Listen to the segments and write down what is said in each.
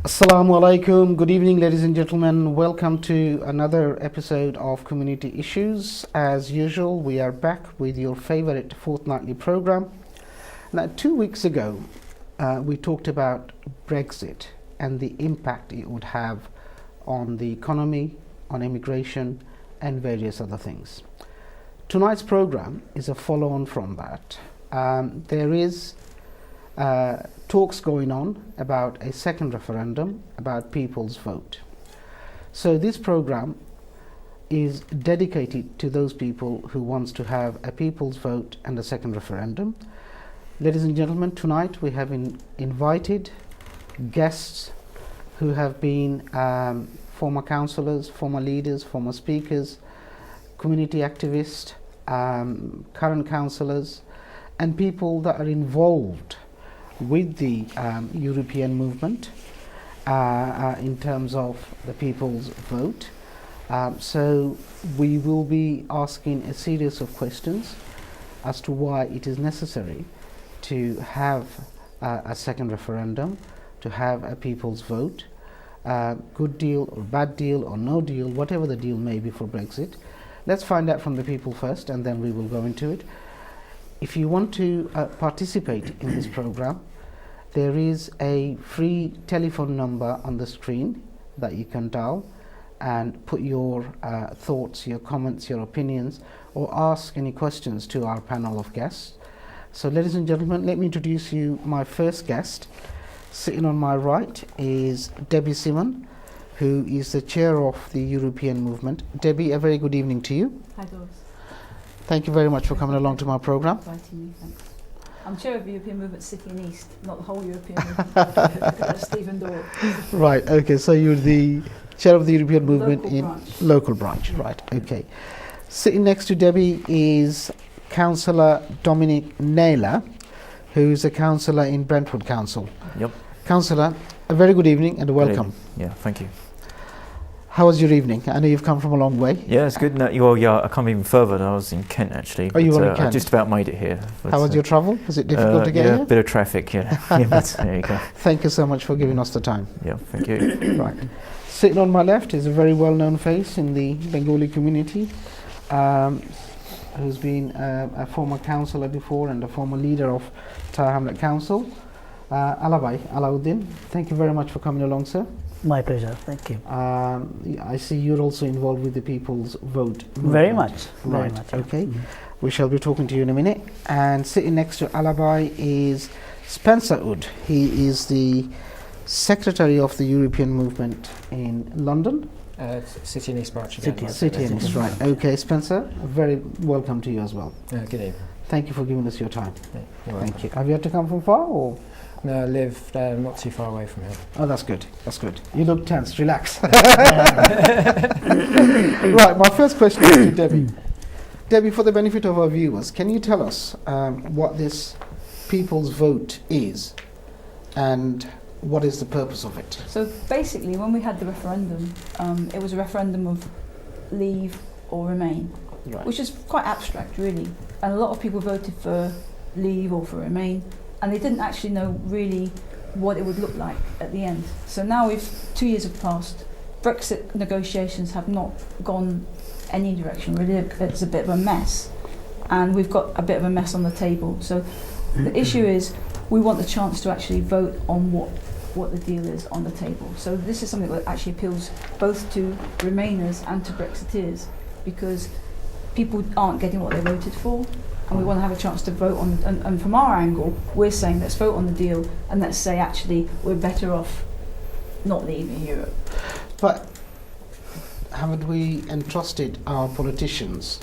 Assalamu alaikum. Good evening, ladies and gentlemen. Welcome to another episode of Community Issues. As usual, we are back with your favorite fortnightly program. Now, 2 weeks ago, we talked about Brexit and the impact it would have on the economy, on immigration, and various other things. Tonight's program is a follow-on from that. There is talks going on about a second referendum about people's vote. So this program is dedicated to those people who wants to have a people's vote and a second referendum. Ladies and gentlemen, tonight we have invited guests who have been former councillors, former leaders, former speakers, community activists, current councillors, and people that are involved with the European movement in terms of the people's vote. So we will be asking a series of questions as to why it is necessary to have a second referendum, to have a people's vote, good deal or bad deal or no deal, whatever the deal may be for Brexit. Let's find out from the people first, and then we will go into it. If you want to participate in this program, there is a free telephone number on the screen that you can dial and put your thoughts, your comments, your opinions, or ask any questions to our panel of guests. So ladies and gentlemen, let me introduce you my first guest. Sitting on my right is Debbie Simon, who is the chair of the European movement. Debbie, a very good evening to you. Hi, Doris. Thank you very much for coming along to my program. Inviting me, thanks. I'm chair of the European Movement City and East, not the whole European Movement. Stephen Dorr. Right, okay, so you're the chair of the European movement Local in branch. local branch, right, okay. Sitting next to Debbie is Councillor Dominic Naylor, who's a councillor in Brentwood Council. Yep. Councillor, a very good evening and welcome. Yeah, thank you. How was your evening? I know you've come from a long way. Yeah, it's good. Well, yeah, I come even further. I was in Kent actually. Oh, you were in I Kent? just about made it here. But, How was your travel? Was it difficult to get yeah, here? a bit of traffic, yeah. Yeah, but there you go. Thank you so much for giving us the time. Yeah, thank you. Right. Sitting on my left is a very well-known face in the Bengali community, who's been a former councillor before and a former leader of Tower Hamlet Council. Alabai Alauddin, thank you very much for coming along, sir. My pleasure, thank you. I see you're also involved with the People's Vote movement. Very much, Right, very much. okay. Mhm. We shall be talking to you in a minute. And sitting next to Alabai is Spencer Wood. He is the Secretary of the European Movement in London. City and East branch. City and East, right. Okay, Spencer, very welcome to you as well. Good evening. Thank you for giving us your time. Yeah, you're Thank you. Have you had to come from far or? No, I live not too far away from here. Oh, that's good. That's good. You look tense. Relax. Right. My first question is to Debbie. Debbie, for the benefit of our viewers, can you tell us what this people's vote is and what is the purpose of it? So basically, when we had the referendum, it was a referendum of leave or remain, Right. which is quite abstract, really. And a lot of people voted for leave or for remain, and they didn't actually know really what it would look like at the end. So now, if 2 years have passed, Brexit negotiations have not gone any direction. Really, it's a bit of a mess, and we've got a bit of a mess on the table. So the issue is, we want the chance to actually vote on what the deal is on the table. So this is something that actually appeals both to Remainers and to Brexiteers, because people aren't getting what they voted for, and we want to have a chance to vote on. And from our angle, we're saying let's vote on the deal, and let's say actually we're better off not leaving Europe. But haven't we entrusted our politicians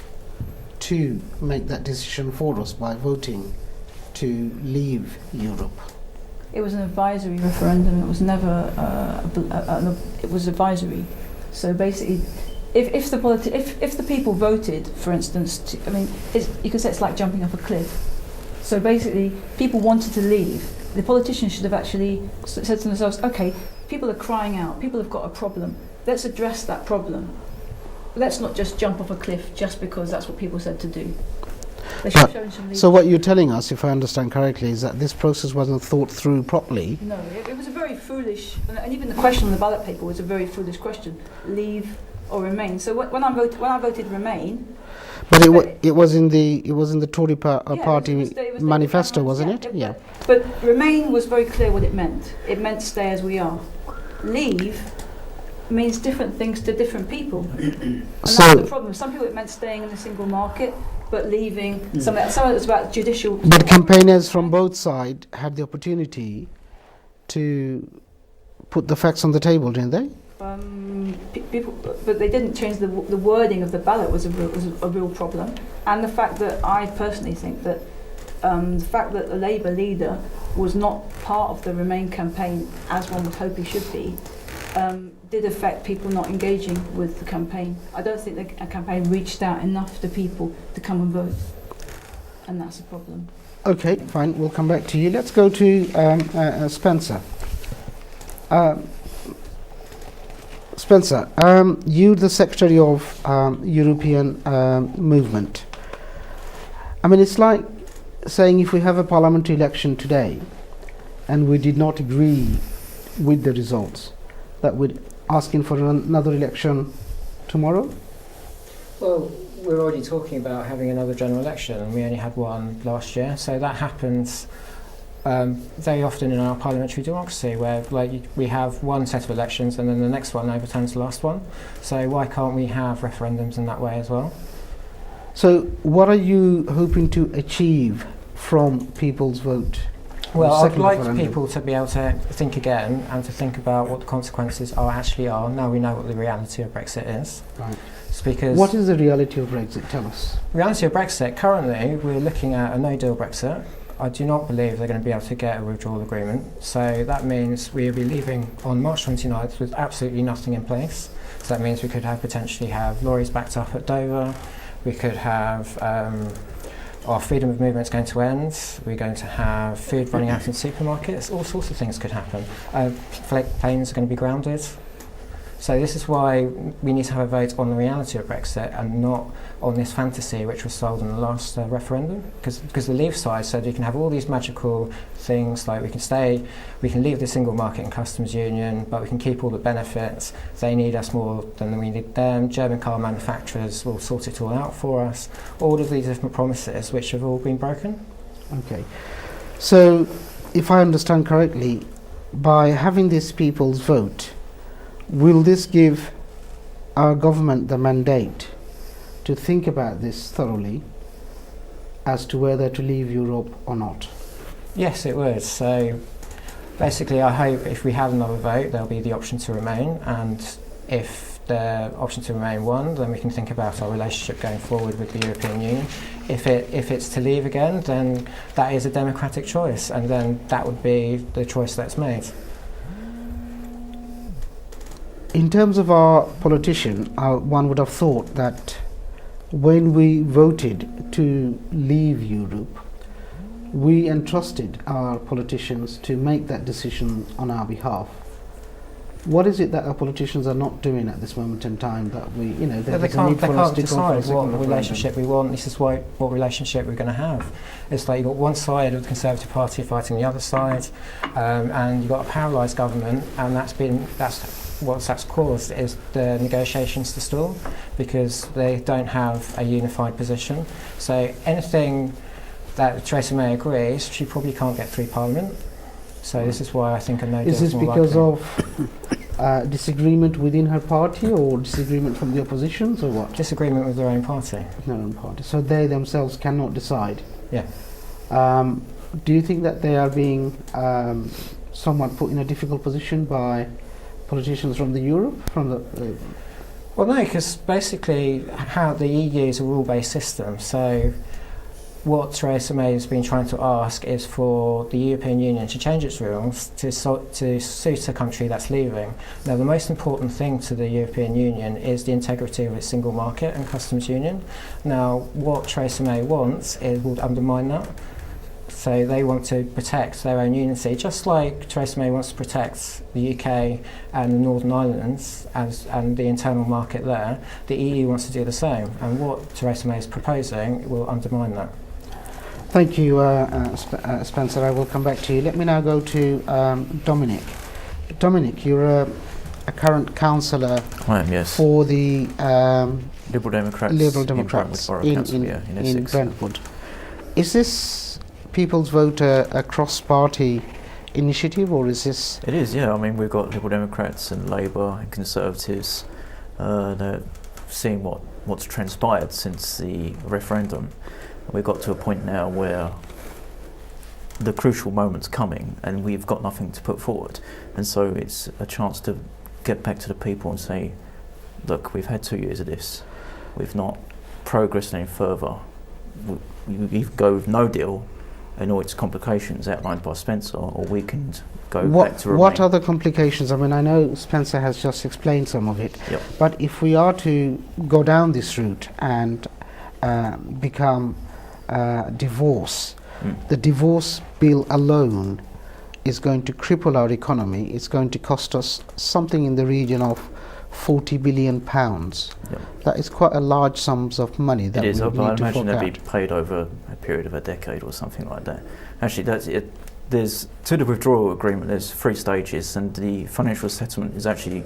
to make that decision for us by voting to leave Europe? It was an advisory referendum. It was never. It was advisory. So basically, if the people voted, for instance, you could say it's like jumping off a cliff. So basically, people wanted to leave. The politicians should have actually said to themselves, okay, people are crying out, people have got a problem, let's address that problem. Let's not just jump off a cliff just because that's what people said to do. They should have But- shown some So leadership. what you're telling us, if I understand correctly, is that this process wasn't thought through properly. No, it was a very foolish, and even the question on the ballot paper was a very foolish question: leave or remain. So when I voted remain, But it was in the Tory party it was the manifesto, Camerons, wasn't it? Yeah. But remain was very clear what it meant. It meant stay as we are. Leave means different things to different people. And So- that's the problem. Some people it meant staying in the single market, but leaving. Some of it was about judicial. But campaigners from both sides had the opportunity to put the facts on the table, didn't they? People, but they didn't change the wording of the ballot was a real problem, and the fact that I personally think that the fact that the Labour leader was not part of the Remain campaign as one would hope he should be, did affect people not engaging with the campaign. I don't think the campaign reached out enough to people to come and vote, and that's a problem. Okay, fine. We'll come back to you. Let's go to Spencer. Spencer, you're the Secretary of European Movement. I mean, it's like saying if we have a parliamentary election today and we did not agree with the results, that we're asking for another election tomorrow? Well, we're already talking about having another general election, and we only had one last year, so that happens very often in our parliamentary democracy, where we have one set of elections and then the next one overturns the last one. So why can't we have referendums in that way as well? So what are you hoping to achieve from people's vote? Well, I'd Second like referendum. people to be able to think again and to think about what the consequences actually are. Now we know what the reality of Brexit is. Right. It's because What is the reality of Brexit? Tell us. reality of Brexit, currently we're looking at a no-deal Brexit. I do not believe they're going to be able to get a withdrawal agreement. So that means we'll be leaving on March 29th with absolutely nothing in place. So that means we could potentially have lorries backed up at Dover. We could have our freedom of movement is going to end. We're going to have food running out in supermarkets. All sorts of things could happen. Planes are going to be grounded. So this is why we need to have a vote on the reality of Brexit and not on this fantasy which was sold in the last referendum. Because the Leave side said you can have all these magical things like we can leave the single market and customs union, but we can keep all the benefits. They need us more than we need them. German car manufacturers will sort it all out for us. All of these different promises which have all been broken. Okay. So, if I understand correctly, by having this people's vote, will this give our government the mandate to think about this thoroughly as to whether to leave Europe or not? Yes, it would. So basically I hope if we have another vote there'll be the option to remain, and if the option to remain won, then we can think about our relationship going forward with the European Union. If it's to leave again, then that is a democratic choice, and then that would be the choice that's made. In terms of our politician, one would have thought that when we voted to leave Europe, we entrusted our politicians to make that decision on our behalf. What is it that our politicians are not doing at this moment in time that we, But they can't decide what relationship we want. This is what relationship we're going to have. It's like you've got one side of the Conservative Party fighting the other side, and you've got a paralysed government, and that's caused is the negotiations to stall because they don't have a unified position. So anything that Theresa May agrees, she probably can't get through Parliament. So this is why I think a no deal Is this more because likely. of disagreement within her party or disagreement from the oppositions or what? Disagreement with their own party. Their own party. So they themselves cannot decide. Yeah. Do you think that they are being somewhat put in a difficult position by politicians from the Europe, Well, no, because basically how the EU is a rule-based system. So what Theresa May has been trying to ask is for the European Union to change its rules to suit a country that's leaving. Now, the most important thing to the European Union is the integrity of its single market and customs union. Now, what Theresa May wants would undermine that. So they want to protect their own unity, just like Theresa May wants to protect the UK and the Northern Ireland and the internal market there. The EU wants to do the same, and what Theresa May is proposing will undermine that. Thank you, Spencer. I will come back to you. Let me now go to Dominic. Dominic, you're a current councillor I am, yes. for the Liberal Democrats. in Brentwood. Is this People's Vote a cross-party initiative, or is this? It is, yeah. I mean, we've got Liberal Democrats and Labour and Conservatives. They're seeing what's transpired since the referendum. We've got to a point now where the crucial moment's coming and we've got nothing to put forward. And so it's a chance to get back to the people and say, look, we've had 2 years of this. We've not progressed any further. We can go with no deal and all its complications outlined by Spencer, or we can go back to Remain. What are the complications? I mean, I know Spencer has just explained some of it, Yep. but if we are to go down this route and become divorce, the divorce bill alone is going to cripple our economy. It's going to cost us something in the region of £40 billion. Yep. That is quite a large sums of money that It is, we but I need to imagine fork they'll be out. paid over a period of a decade or something like that. Actually, that's it. There's, to the withdrawal agreement, there's 3 stages, and the financial settlement is actually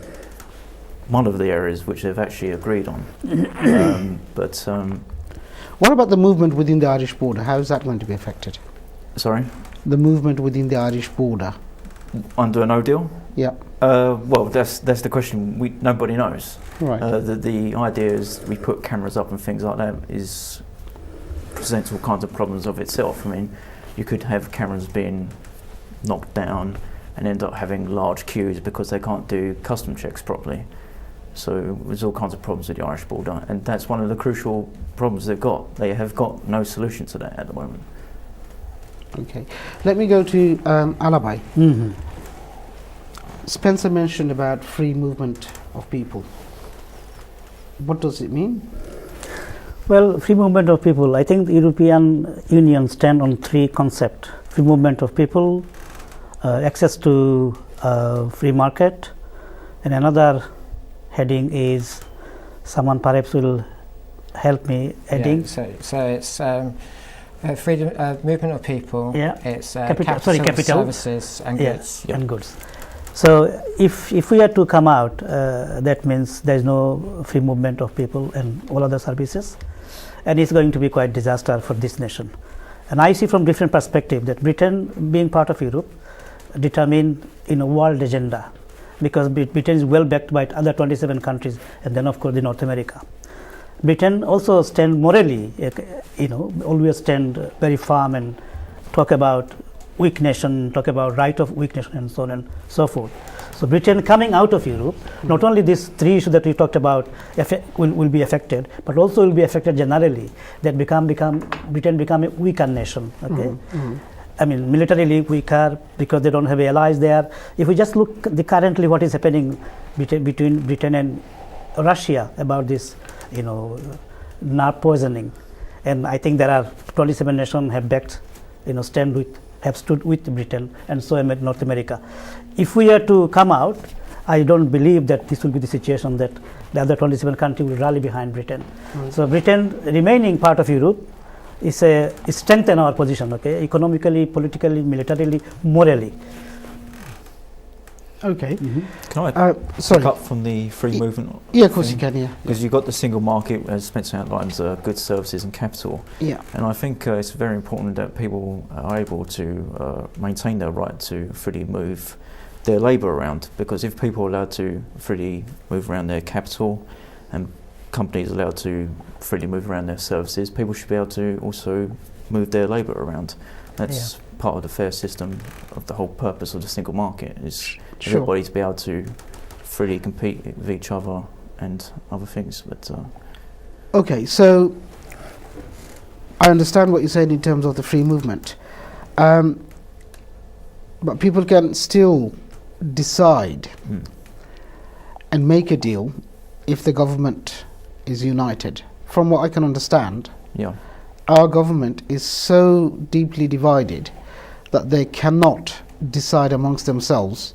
one of the areas which they've actually agreed on. What about the movement within the Irish border? How is that going to be affected? Sorry? The movement within the Irish border. Under a no deal? Yeah. Well, that's the question. Nobody knows. Right. The idea is we put cameras up and things like that presents all kinds of problems of itself. I mean, you could have cameras being knocked down and end up having large queues because they can't do custom checks properly. So there's all kinds of problems with the Irish border, and that's one of the crucial problems they've got. They have got no solution to that at the moment. Okay. Let me go to Alabai. Spencer mentioned about free movement of people. What does it mean? Well, free movement of people, I think the European Union stand on 3 concepts. Free movement of people, access to free market, and another heading is, someone perhaps will help me heading. Yeah, so it's freedom, movement of people. Yeah. It's Capital, services and goods. And goods. So if we are to come out, that means there is no free movement of people and all other services, and it's going to be quite disaster for this nation. And I see from different perspective that Britain, being part of Europe, determine in a world agenda, because Britain is well backed by other 27 countries, and then of course the North America. Britain also stand morally, always stand very firm and talk about weak nation, talk about right of weak nation, and so on and so forth. So Britain coming out of Europe, not only these 3 issues that we talked about will be affected, but also will be affected generally, that Britain become a weaker nation. Okay. I mean, militarily weaker because they don't have allies there. If we just look currently what is happening between Britain and Russia about this, nerve poisoning, and I think there are 27 nations have backed, have stood with Britain, and so am North America. If we are to come out, I don't believe that this will be the situation that the other 27 countries will rally behind Britain. So Britain remaining part of Europe is strengthen our position, okay, economically, politically, militarily, morally. Okay. Can I sorry. pick up from the free movement? Yeah, of course you can, yeah. Because you've got the single market, as Spencer outlines, goods, services and capital. Yeah. And I think it's very important that people are able to maintain their right to freely move their labour around, because if people are allowed to freely move around their capital and companies are allowed to freely move around their services, people should be able to also move their labour around. That's part of the fair system of the whole purpose of the single market, is everybody to be able to freely compete with each other and other things. But okay, so I understand what you're saying in terms of the free movement, but people can still decide and make a deal if the government is united. From what I can understand, our government is so deeply divided that they cannot decide amongst themselves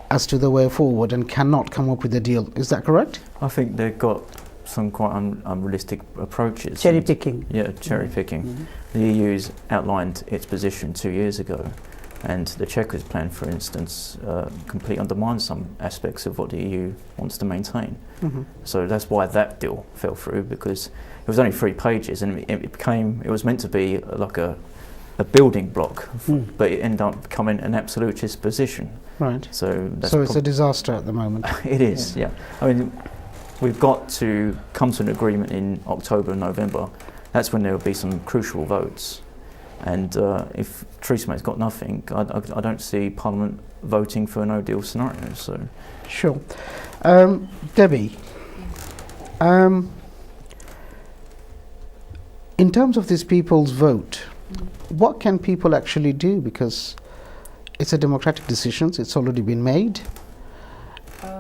as to the way forward and cannot come up with a deal. Is that correct? I think they've got some quite unrealistic approaches. Cherry and- picking. Yeah, cherry picking. Mhm. The EU's outlined its position 2 years ago, and the Chequers plan, for instance, completely undermines some aspects of what the EU wants to maintain. Mhm. So that's why that deal fell through, because it was only 3 pages, and it was meant to be like a building block, Mm. but it ended up becoming an absolutist position. Right. So that's So it's a disaster at the moment. it is, yeah. I mean, we've got to come to an agreement in October and November. That's when there will be some crucial votes. And if Theresa May's got nothing, I don't see Parliament voting for a no-deal scenario. So, Sure. Debbie, in terms of this people's vote, what can people actually do? Because it's a democratic decision, it's already been made.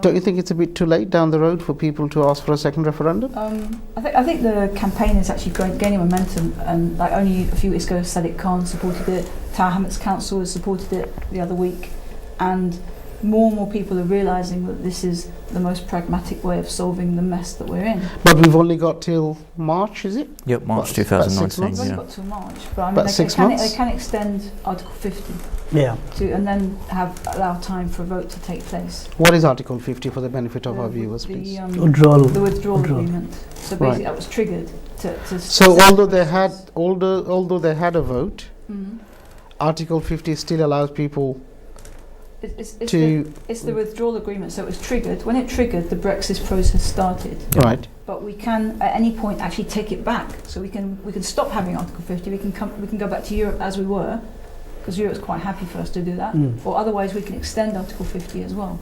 Don't you think it's a bit too late down the road for people to ask for a second referendum? I think the campaign is actually gaining momentum, and like only a few weeks ago, Sadiq Khan supported it, Tower Hamlets Council has supported it the other week, and more people are realising that this is the most pragmatic way of solving the mess that we're in. But we've only got till March, is it? yep, March About 6 2019. months? We've Yeah. only got till March, but I mean, About they 6 can, months? they can extend Article 50 Yeah. and then allow time for a vote to take place. What is Article 50 for the benefit of our viewers, the, please? Withdrawal. the withdrawal Withdrawal. agreement. So Right. basically, that was triggered to So set although the they had process. although they had a vote, Mhm. Article 50 still allows people It's to it's the withdrawal agreement. So it was triggered. When it triggered, the Brexit process started. Yeah. right. But we can at any point actually take it back. So we can stop having Article 50. We can go back to Europe as we were, because Europe's quite happy for us to do that. Mm. Or otherwise we can extend Article 50 as well,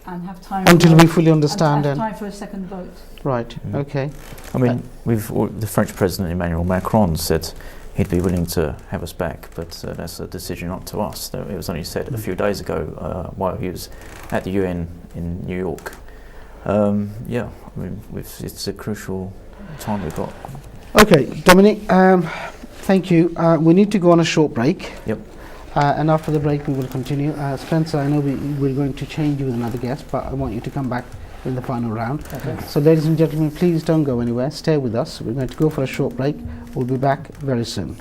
and have time Until for, we fully understand and have and time for a second vote. right. Mm. Okay. I mean, the French President Emmanuel Macron said he'd be willing to have us back, but that's a decision up to us. It was only said a few days ago while he was at the UN in New York. Yeah, I mean, it's a crucial time we've got. Okay, Dominic. Thank you. We need to go on a short break. Yep. And after the break, we will continue. Spencer, I know we're going to change you with another guest, but I want you to come back in the final round. Okay. So, ladies and gentlemen, please don't go anywhere. Stay with us. We're going to go for a short break. We'll be back very soon.